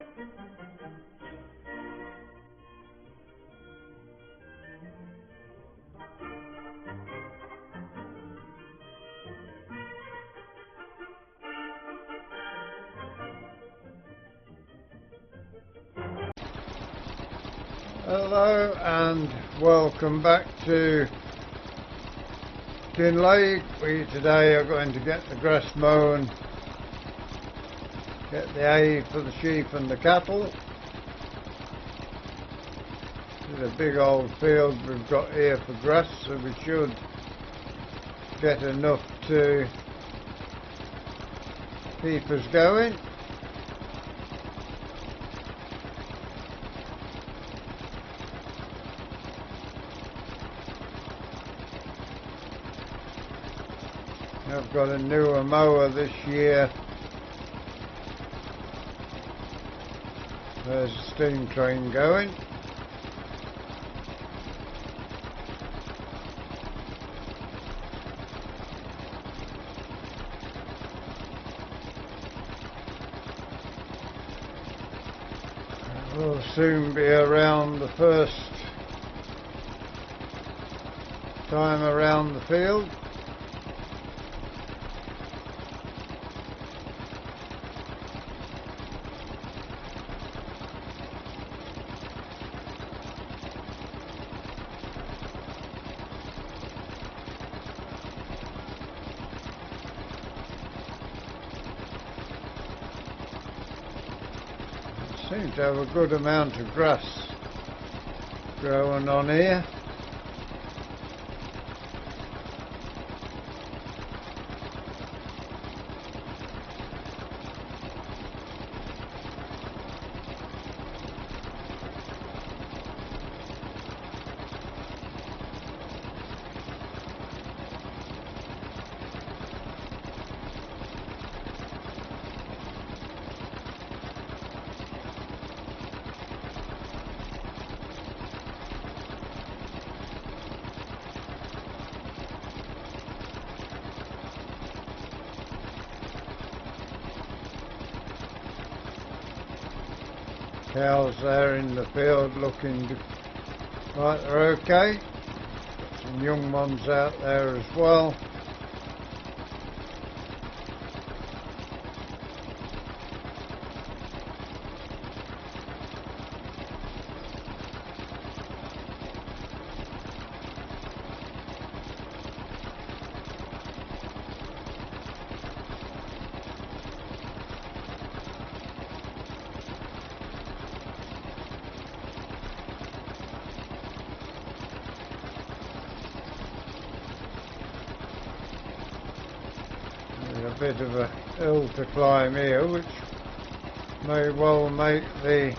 Hello and welcome back to Kinlaig. We today are going to get the grass mown, get the hay for the sheep and the cattle. This is a big old field we've got here for grass, so we should get enough to keep us going. I've got a newer mower this year. There's a steam train going. We'll soon be around the first time around the field. Seems to have a good amount of grass growing on here. Cows there in the field looking like they're okay. Got some young ones out there as well. A bit of a hill to climb here, which may well make the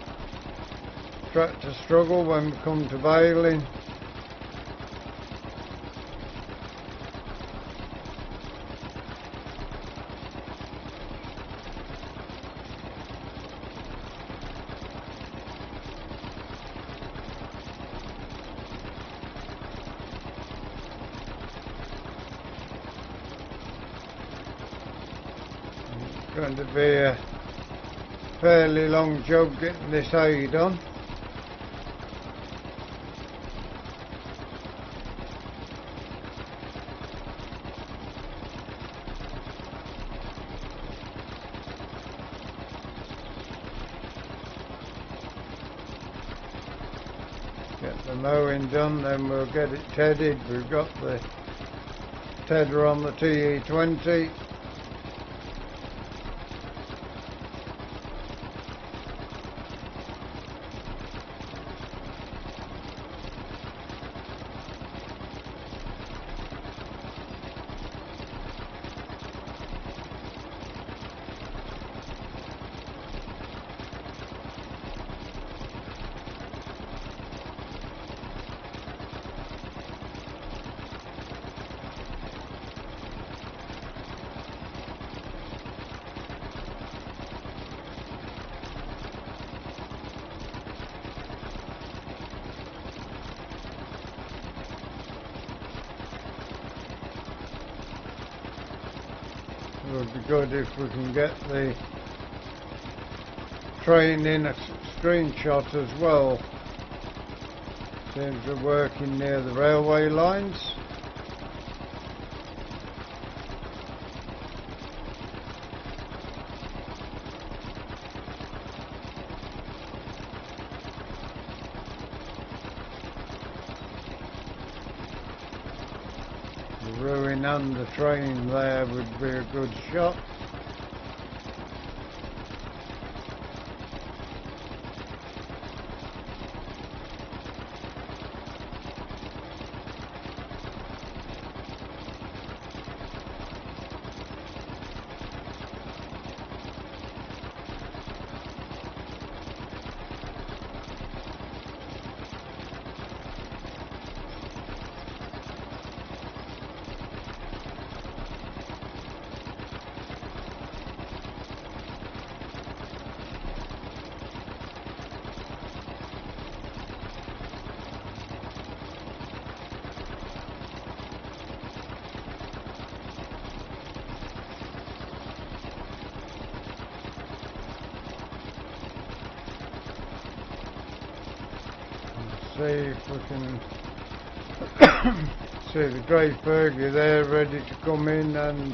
tractor struggle when we come to baling. Going to be a fairly long job getting this hay done. Get the mowing done, then we'll get it tedded. We've got the tedder on the TE20. It would be good if we can get the train in a screenshot as well. Seems we're working near the railway lines. The ruin and the train there would be a good shot. See if we can see the grey Fergie there ready to come in and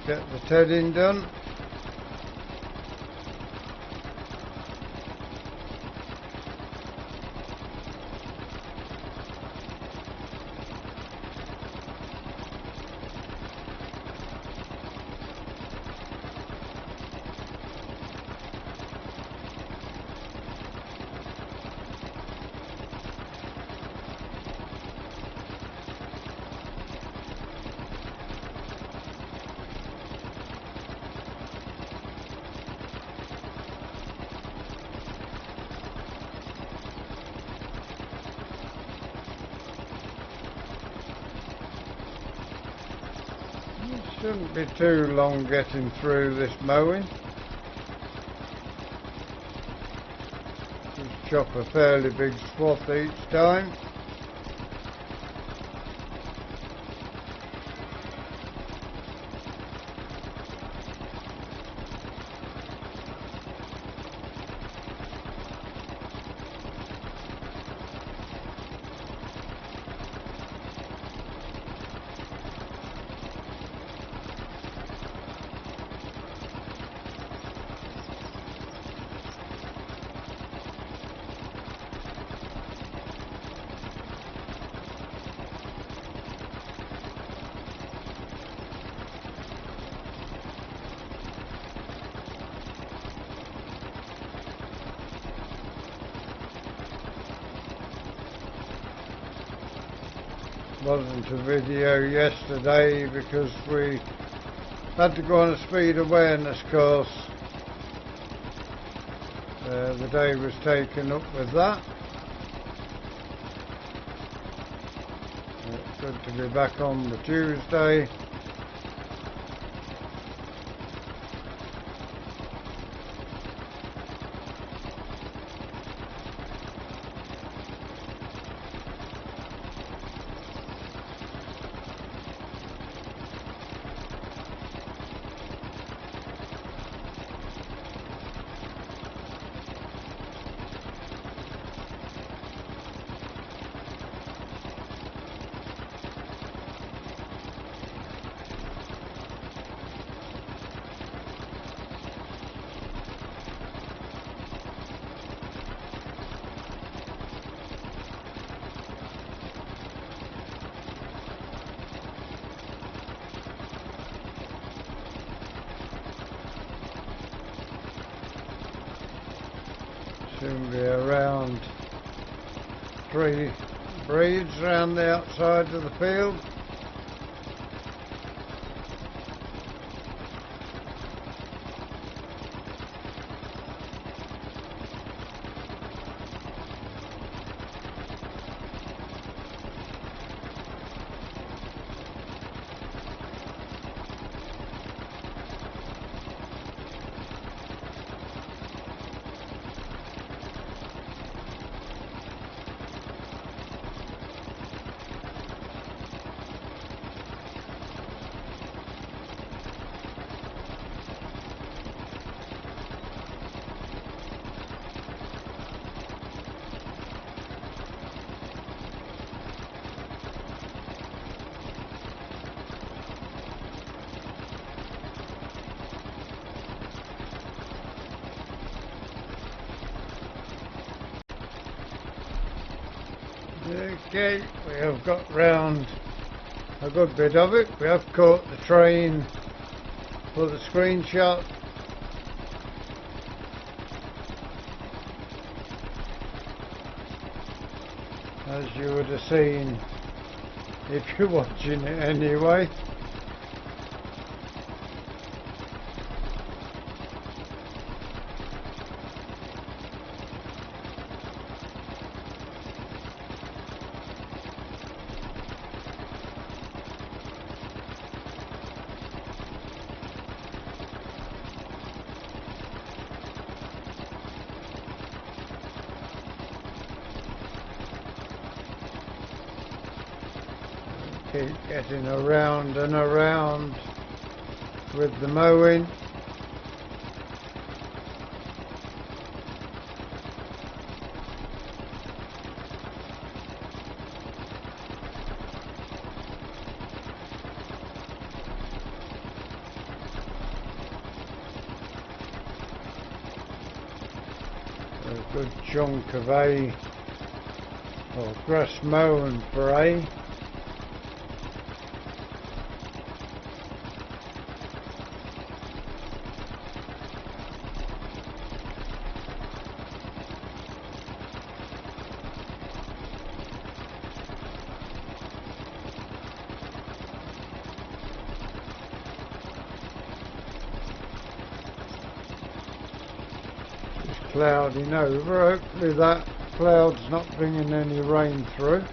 get the tedding done. Shouldn't be too long getting through this mowing. Just chop a fairly big swath each time. Wasn't a video yesterday because we had to go on a speed awareness course. The day was taken up with that. It's good to be back on the Tuesday. Soon be around 3 breeds around the outside of the field. Okay, we have got round a good bit of it. We have caught the train for the screenshot. As you would have seen if you're watching it anyway. Keep getting around and around with the mowing. A good chunk of hay, or grass mown for hay. Clouding over. Hopefully that cloud's not bringing any rain through.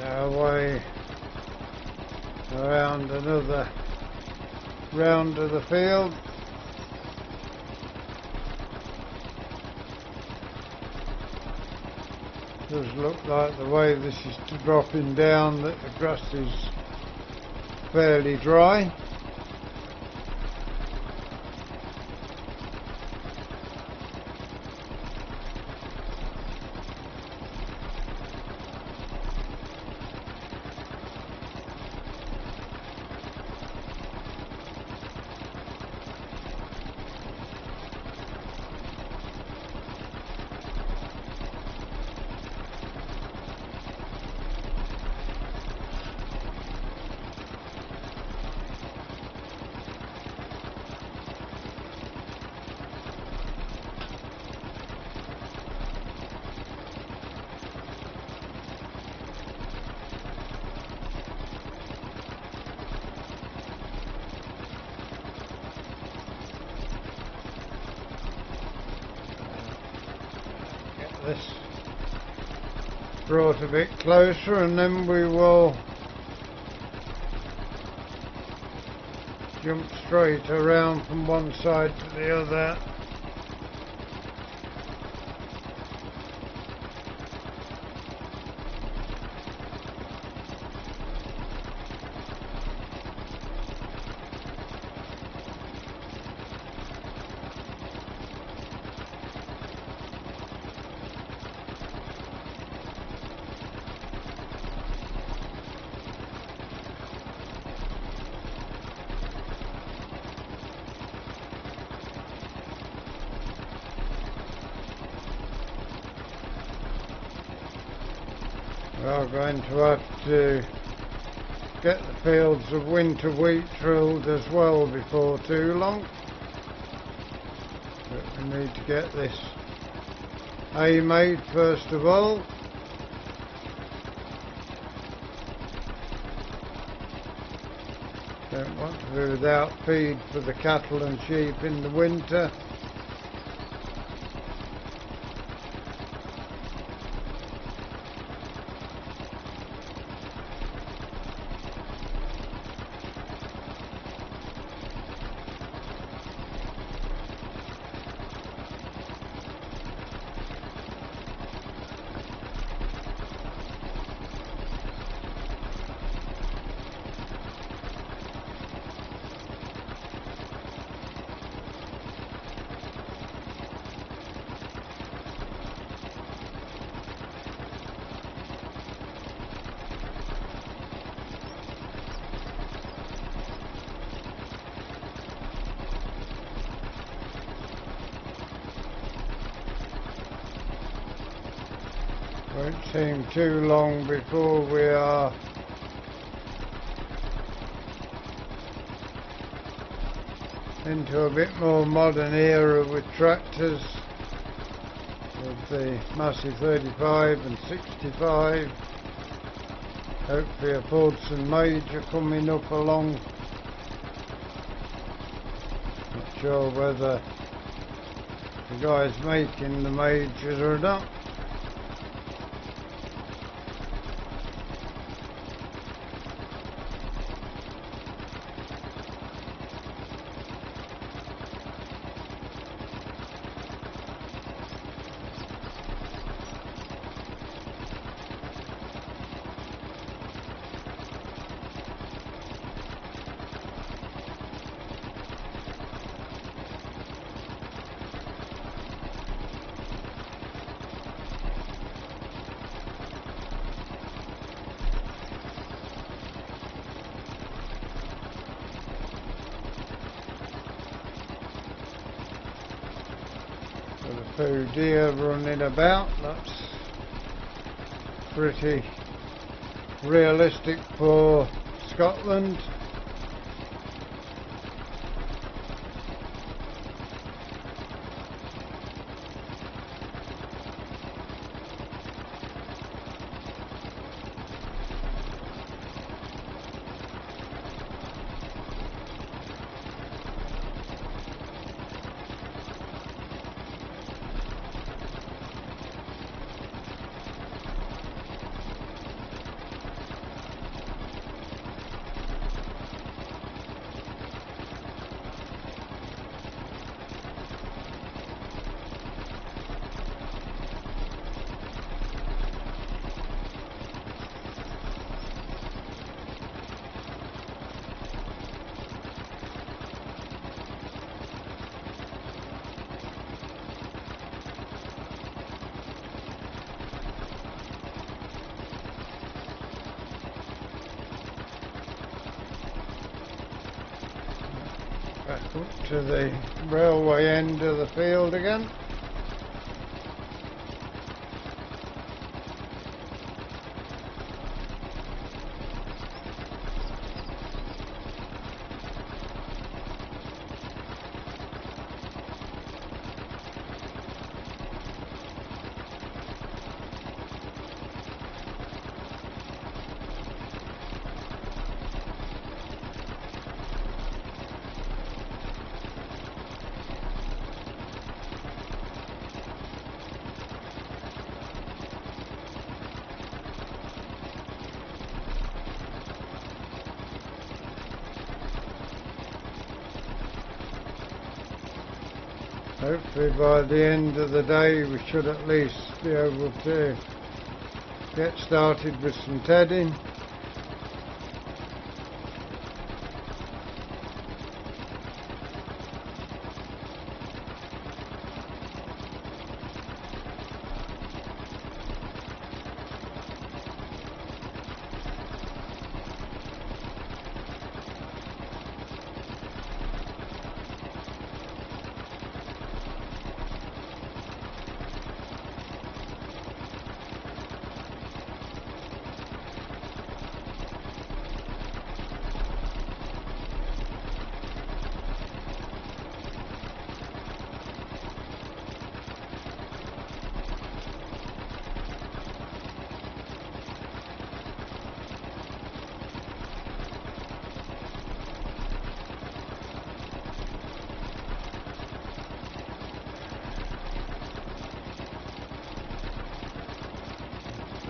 Our way around another round of the field. Does look like the way this is dropping down that the grass is fairly dry. This brought a bit closer, and then we will jump straight around from one side to the other. We're going to have to get the fields of winter wheat drilled as well before too long. But we need to get this hay made first of all. Don't want to be without feed for the cattle and sheep in the winter. Won't seem too long before we are into a bit more modern era with tractors, with the massive 35 and 65. Hopefully a Fordson Major coming up along. Not sure whether the guys making the Majors or not. With a few deer running about, that's pretty realistic for Scotland. Back up to the railway end of the field again. Hopefully by the end of the day we should at least be able to get started with some tedding.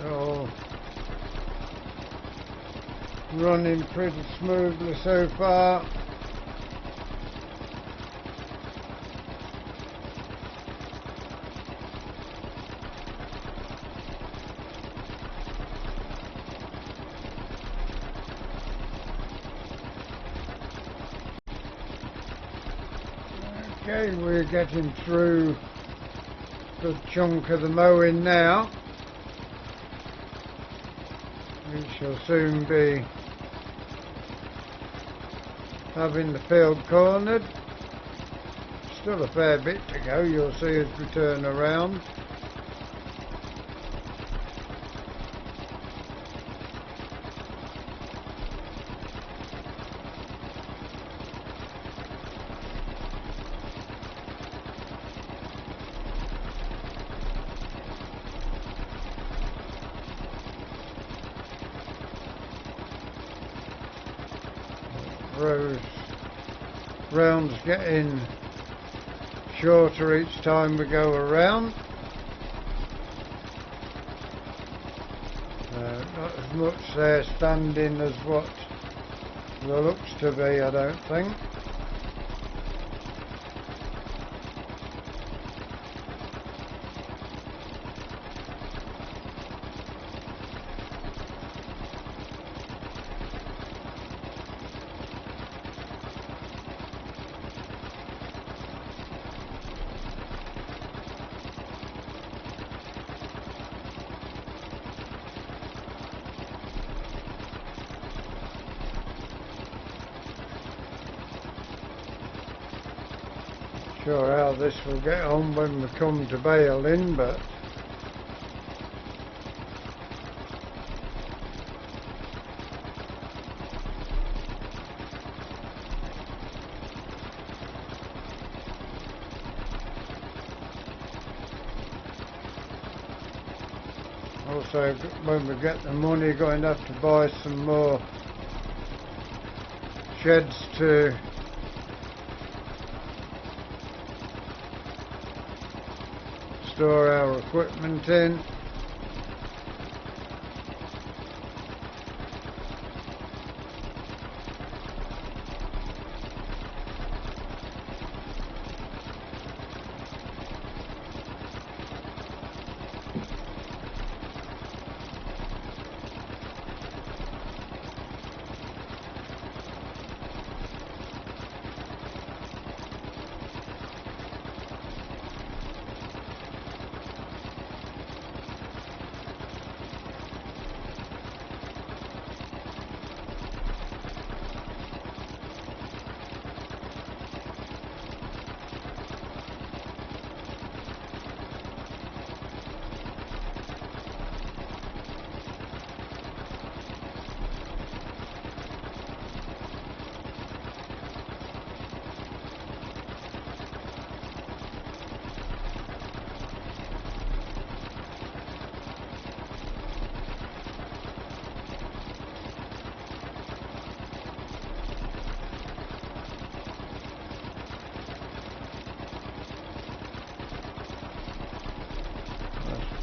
So, running pretty smoothly so far. Okay, we're getting through a good chunk of the mowing now. We shall soon be having the field cornered. Still a fair bit to go, you'll see as we turn around. Those rounds getting shorter each time we go around. Not as much there standing as what there looks to be, I don't think. Sure how this will get on when we come to baling, but also when we get the money, going to have to buy some more sheds to store our equipment in.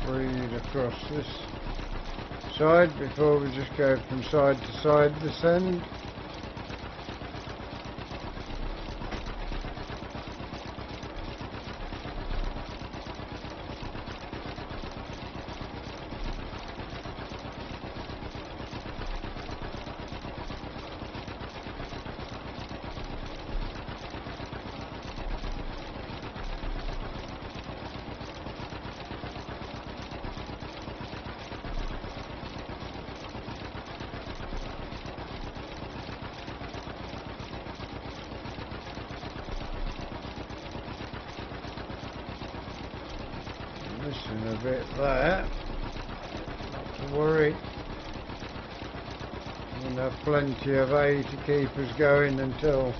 Read across this side before we just go from side to side this end. Missing a bit there, not to worry, we'll have plenty of hay to keep us going until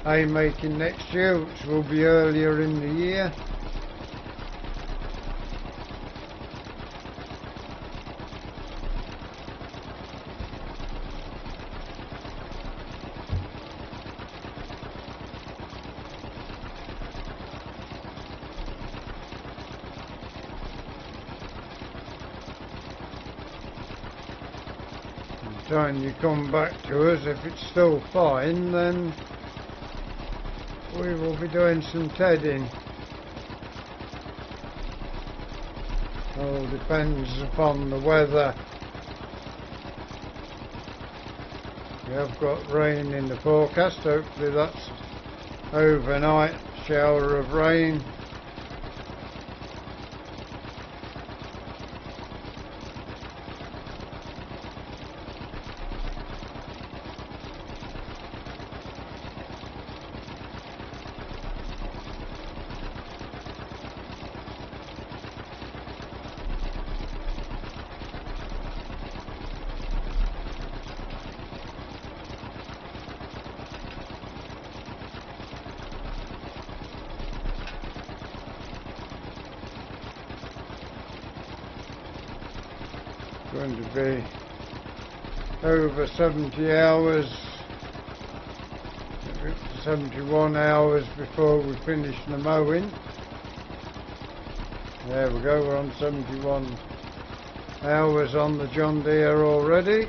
hay making next year, which will be earlier in the year. Time you come back to us, if it's still fine, then we will be doing some tedding. All depends upon the weather. We have got rain in the forecast, hopefully that's overnight shower of rain. Going to be over 70 hours 71 hours before we finish the mowing. There we go, we're on 71 hours on the John Deere already.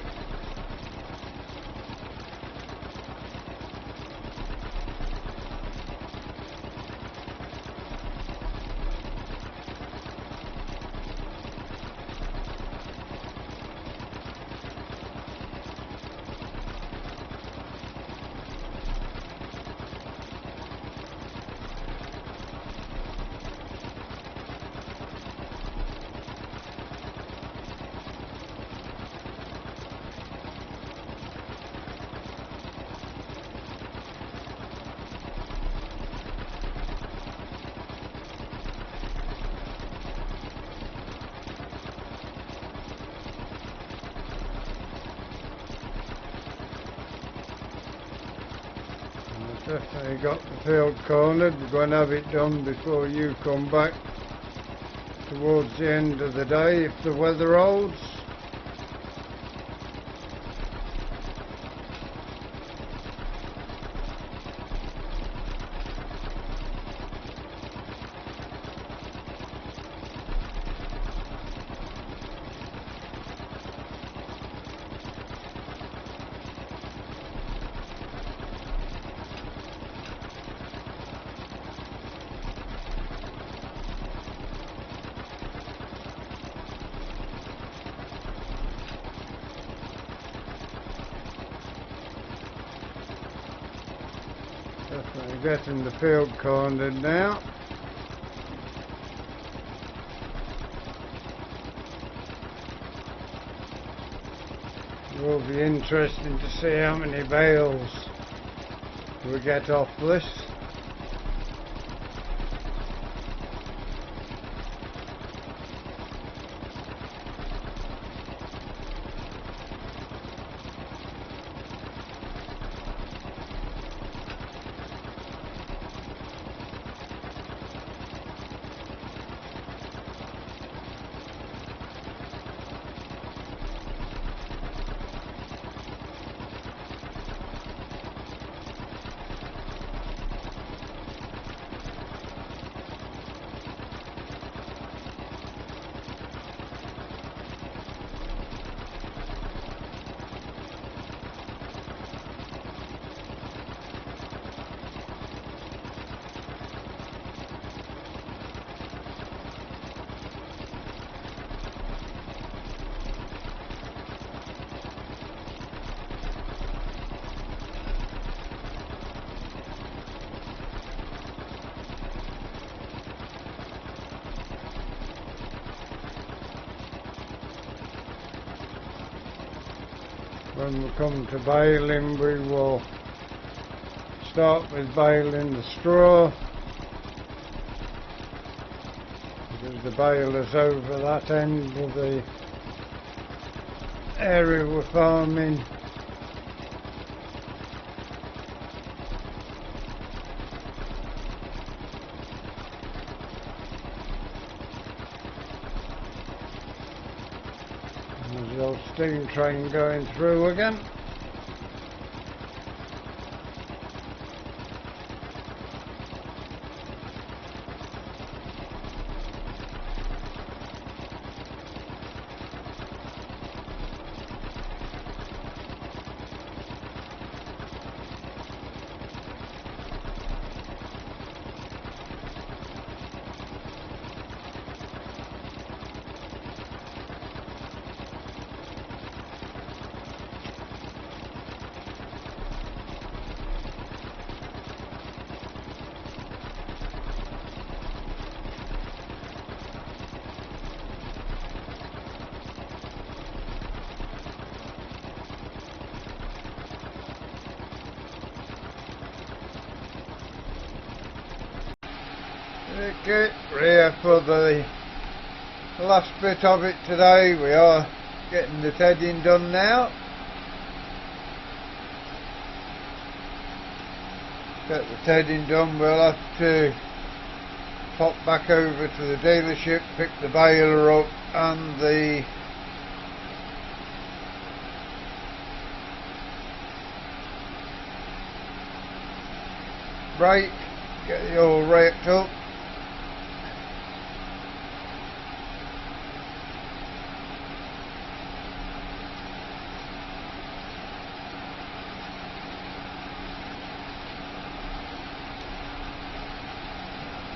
Definitely got the field cornered. We're going to have it done before you come back towards the end of the day if the weather holds. Definitely getting the field cornered now. It will be interesting to see how many bales we get off this. When we come to baling, we will start with baling the straw, because the baler's over that end of the area we're farming. There's the old steam train going through again. Okay, we're here for the last bit of it today. We are getting the tedding done now. Get the tedding done, we'll have to pop back over to the dealership, pick the baler up and the brake, get it all raked up.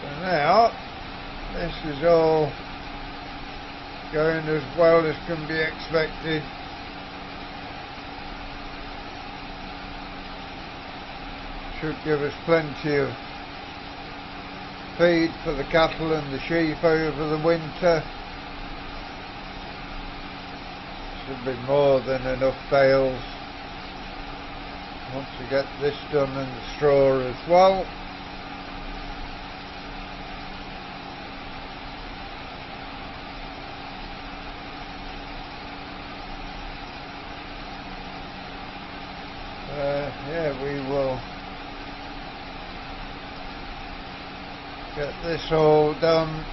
So now this is all going as well as can be expected. Should give us plenty of feed for the cattle and the sheep over the winter. Should be more than enough bales once we get this done, and the straw as well. Yeah, we will get this all done,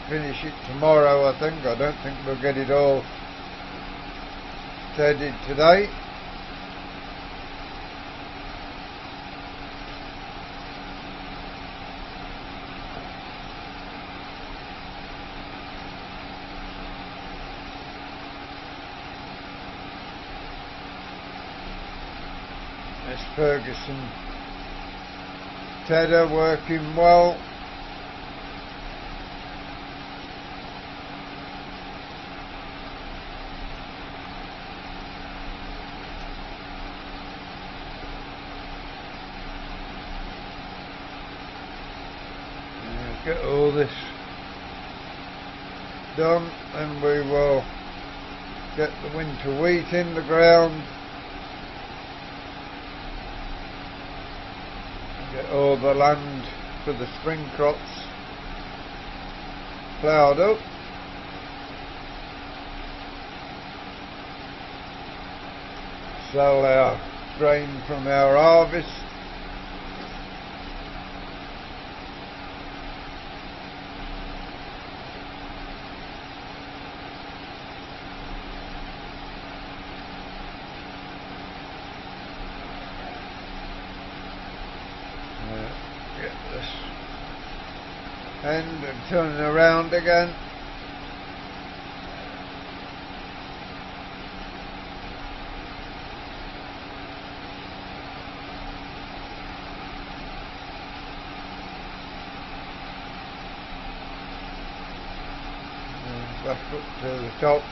finish it tomorrow I think. I don't think we'll get it all tedded today. This Ferguson tedder working well. Get all this done, and we will get the winter wheat in the ground. Get all the land for the spring crops ploughed up. Sell our grain from our harvest. Get this end and turn it around again. And back up to the top.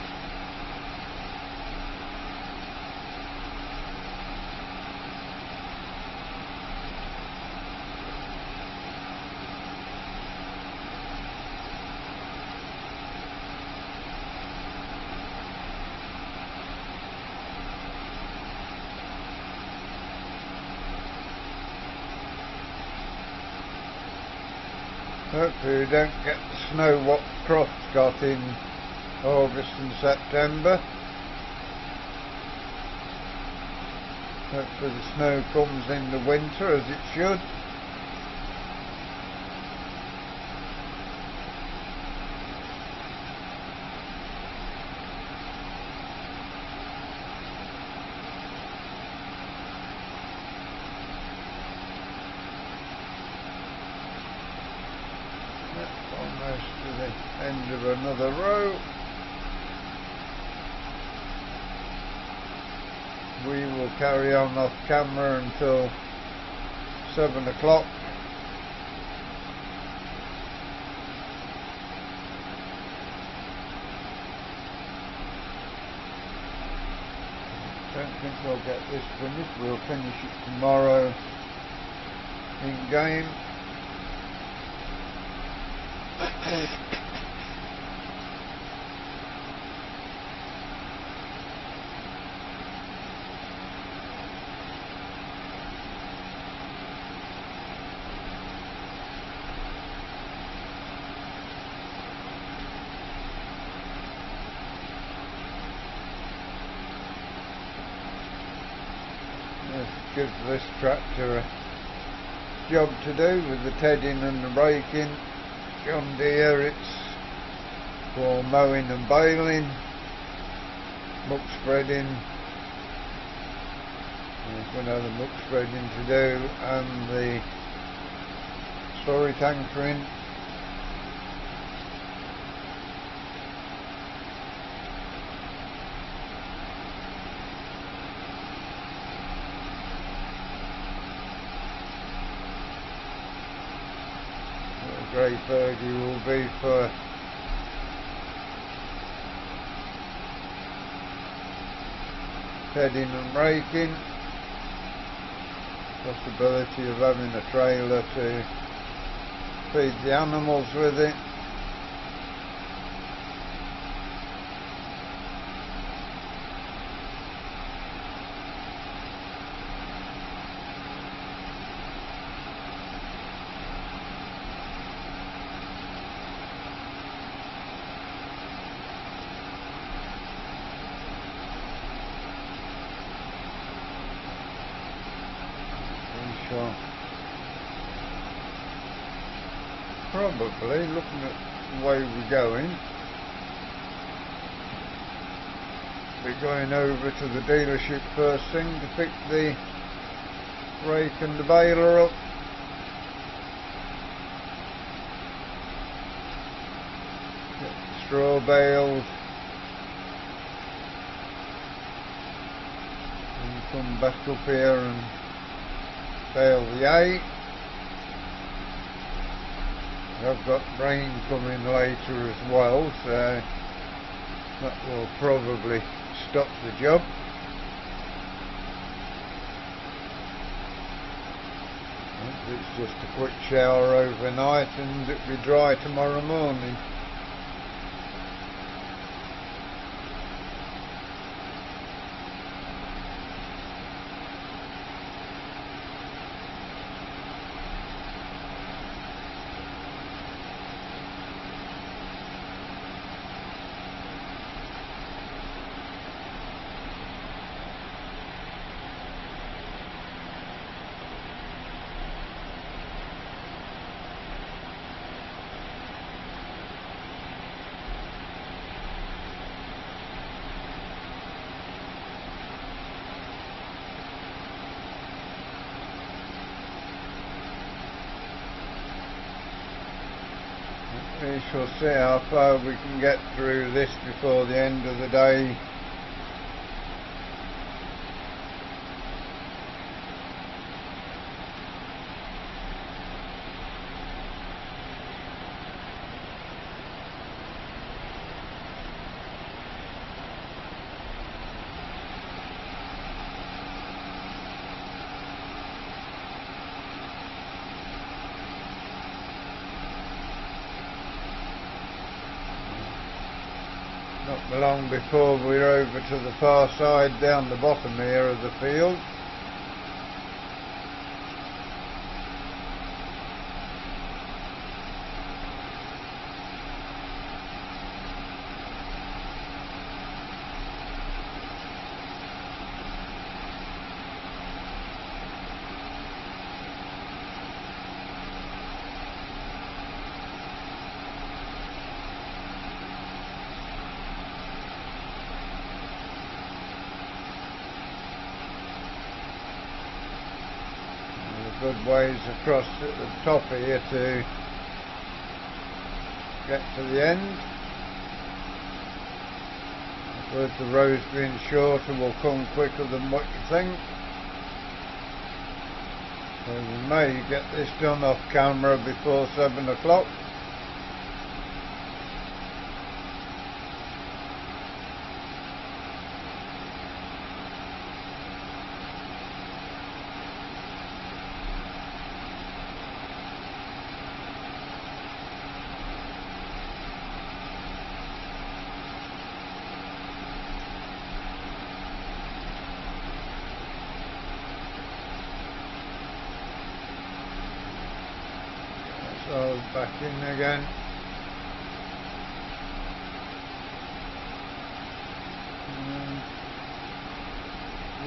Hopefully we don't get the snow what Croft got in August and September. Hopefully the snow comes in the winter as it should. Almost to the end of another row. We will carry on off camera until 7 o'clock. Don't think we'll get this finished. We'll finish it tomorrow in game. This gives this tractor a job to do with the tedding and the braking. John Deere, it's for mowing and baling, muck spreading, There's another muck spreading to do, and the slurry tanker in. Grey Fergie will be for heading and raking. Possibility of having a trailer to feed the animals with it. Probably, looking at the way we're going, we're going over to the dealership first thing to pick the rake and the baler up. Get the straw baled and come back up here and bale the hay. I've got rain coming later as well, so that will probably stop the job. It's just a quick shower overnight and it'll be dry tomorrow morning. We shall see how far we can get through this before the end of the day. Not long before we're over to the far side down the bottom here of the field. Good ways across at the top here to get to the end. With the rows being shorter will come quicker than what you think. So we may get this done off camera before 7 o'clock. So back in again.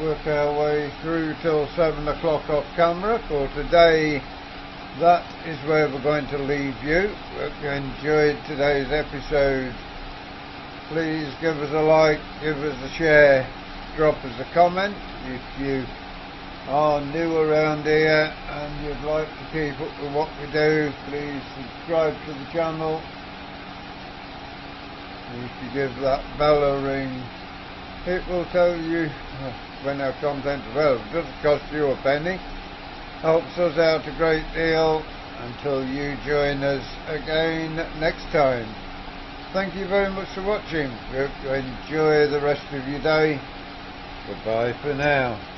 Work our way through till 7 o'clock off camera. For today, that is where we're going to leave you. Hope you enjoyed today's episode. Please give us a like, give us a share, drop us a comment. If you are new around here and you'd like to keep up with what we do, please subscribe to the channel. If you give that bell a ring, it will tell you when our content's available. It doesn't cost you a penny, helps us out a great deal. Until you join us again next time, thank you very much for watching. We hope you enjoy the rest of your day. Goodbye for now.